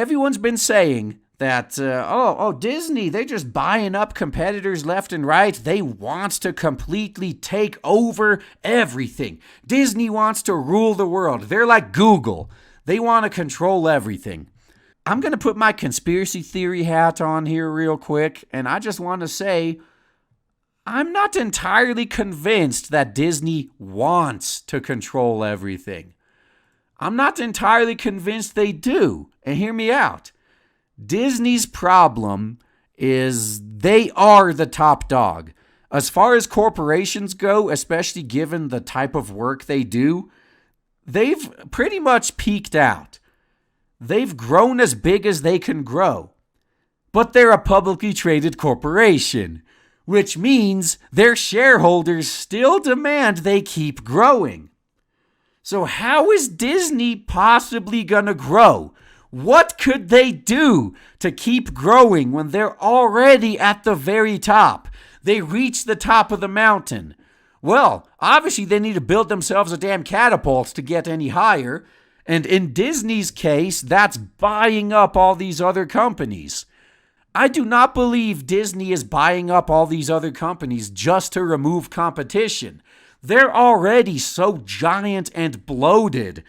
everyone's been saying that, Disney, they're just buying up competitors left and right. They want to completely take over everything. Disney wants to rule the world. They're like Google. They want to control everything. I'm going to put my conspiracy theory hat on here real quick, and I just want to say, I'm not entirely convinced that Disney wants to control everything. I'm not entirely convinced they do. And hear me out. Disney's problem is they are the top dog. As far as corporations go, especially given the type of work they do, they've pretty much peaked out. They've grown as big as they can grow. But they're a publicly traded corporation, which means their shareholders still demand they keep growing. So how is Disney possibly gonna grow? What could they do to keep growing when they're already at the very top? They reach the top of the mountain. Well, obviously they need to build themselves a damn catapult to get any higher. And in Disney's case, that's buying up all these other companies. I do not believe Disney is buying up all these other companies just to remove competition. They're already so giant and bloated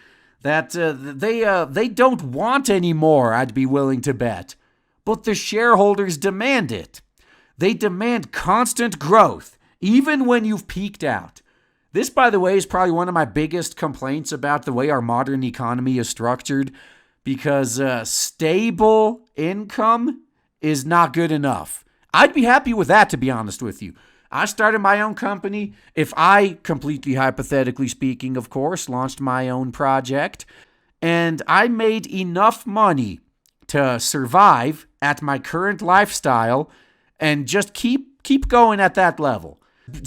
that they don't want any more, I'd be willing to bet. But the shareholders demand it. They demand constant growth, even when you've peaked out. This, by the way, is probably one of my biggest complaints about the way our modern economy is structured, because stable income is not good enough. I'd be happy with that, to be honest with you. I started my own company. If I, completely hypothetically speaking, of course, launched my own project, and I made enough money to survive at my current lifestyle and just keep going at that level.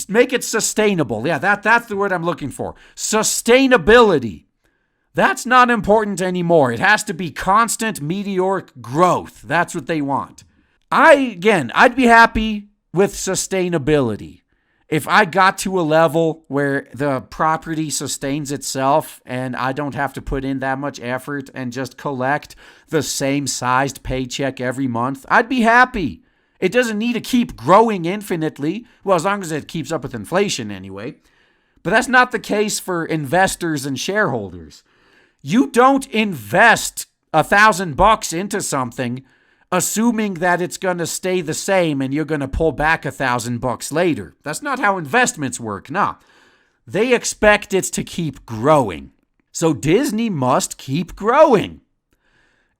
Make it sustainable. Yeah, that's the word I'm looking for. Sustainability. That's not important anymore. It has to be constant meteoric growth. That's what they want. I'd be happy with sustainability. If I got to a level where the property sustains itself and I don't have to put in that much effort and just collect the same sized paycheck every month, I'd be happy. It doesn't need to keep growing infinitely. Well, as long as it keeps up with inflation anyway. But that's not the case for investors and shareholders. You don't invest $1,000 into something assuming that it's going to stay the same and you're going to pull back $1,000 later. That's not how investments work. No. They expect it to keep growing. So Disney must keep growing.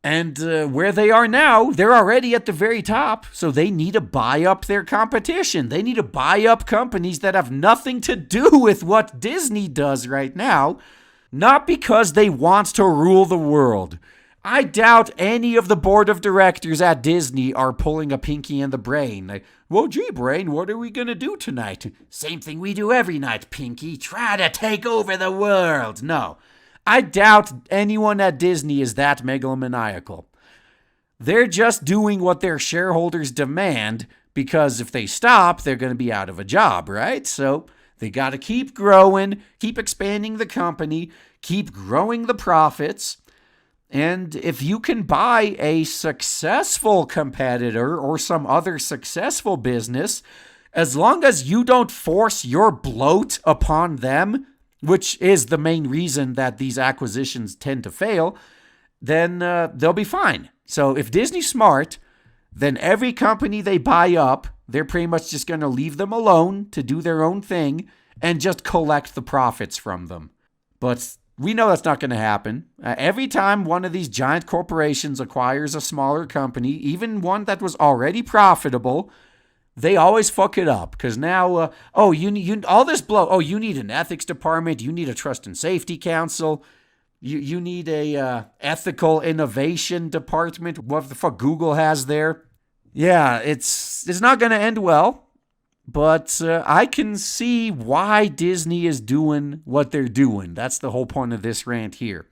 And where they are now, they're already at the very top, so they need to buy up their competition. They need to buy up companies that have nothing to do with what Disney does right now, not because they want to rule the world. I doubt any of the board of directors at Disney are pulling a pinky in the brain. Like, well, gee, brain, what are we going to do tonight? Same thing we do every night, Pinky. Try to take over the world. No. I doubt anyone at Disney is that megalomaniacal. They're just doing what their shareholders demand because if they stop, they're going to be out of a job, right? So they got to keep growing, keep expanding the company, keep growing the profits. And if you can buy a successful competitor or some other successful business, as long as you don't force your bloat upon them, which is the main reason that these acquisitions tend to fail, then they'll be fine. So if Disney's smart, then every company they buy up, they're pretty much just going to leave them alone to do their own thing and just collect the profits from them. But we know that's not going to happen. Every time one of these giant corporations acquires a smaller company, even one that was already profitable, they always fuck it up because now, you need all this blow. Oh, you need an ethics department. You need a trust and safety council. You need a ethical innovation department. What the fuck Google has there? Yeah, it's not going to end well. But I can see why Disney is doing what they're doing. That's the whole point of this rant here.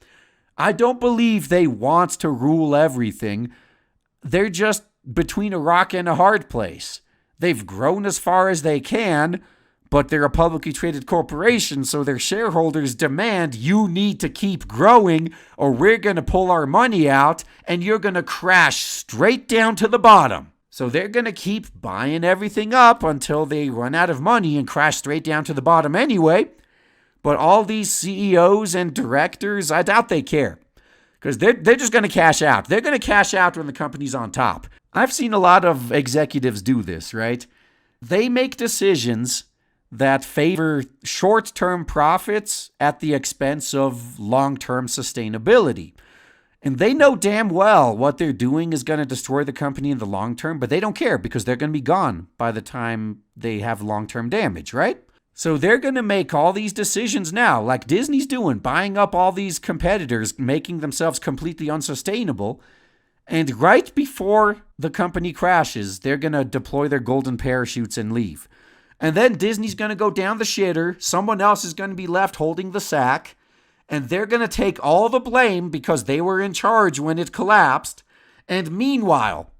I don't believe they want to rule everything. They're just between a rock and a hard place. They've grown as far as they can, but they're a publicly traded corporation, so their shareholders demand you need to keep growing or we're going to pull our money out and you're going to crash straight down to the bottom. So they're going to keep buying everything up until they run out of money and crash straight down to the bottom anyway. But all these CEOs and directors, I doubt they care. Because they're just going to cash out. They're going to cash out when the company's on top. I've seen a lot of executives do this, right? They make decisions that favor short-term profits at the expense of long-term sustainability. And they know damn well what they're doing is going to destroy the company in the long term, but they don't care because they're going to be gone by the time they have long-term damage, right? So they're going to make all these decisions now, like Disney's doing, buying up all these competitors, making themselves completely unsustainable. And right before the company crashes, they're going to deploy their golden parachutes and leave. And then Disney's going to go down the shitter. Someone else is going to be left holding the sack. And they're going to take all the blame because they were in charge when it collapsed. And meanwhile,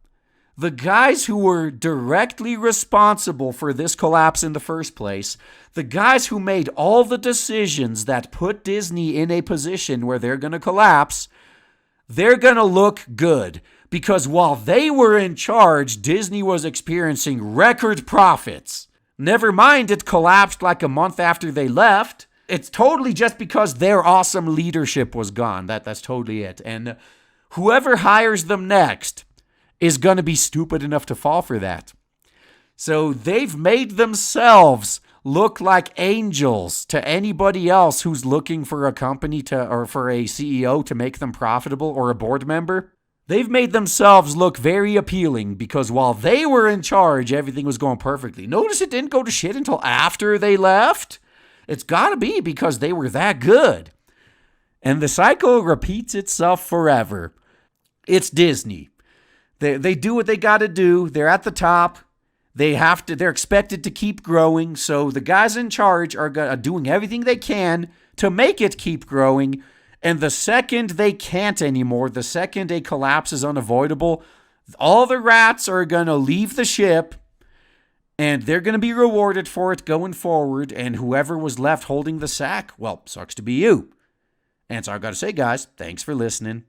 the guys who were directly responsible for this collapse in the first place, the guys who made all the decisions that put Disney in a position where they're going to collapse, they're going to look good. Because while they were in charge, Disney was experiencing record profits. Never mind it collapsed like a month after they left. It's totally just because their awesome leadership was gone. That's totally it. And whoever hires them next is going to be stupid enough to fall for that. So they've made themselves look like angels to anybody else who's looking for a company or for a CEO to make them profitable or a board member. They've made themselves look very appealing because while they were in charge, everything was going perfectly. Notice it didn't go to shit until after they left. It's got to be because they were that good. And the cycle repeats itself forever. It's Disney. They do what they got to do. They're at the top. They're expected to keep growing. So the guys in charge are doing everything they can to make it keep growing. And the second they can't anymore, the second a collapse is unavoidable, all the rats are going to leave the ship. And they're going to be rewarded for it going forward. And whoever was left holding the sack, well, sucks to be you. And so I got to say, guys, thanks for listening.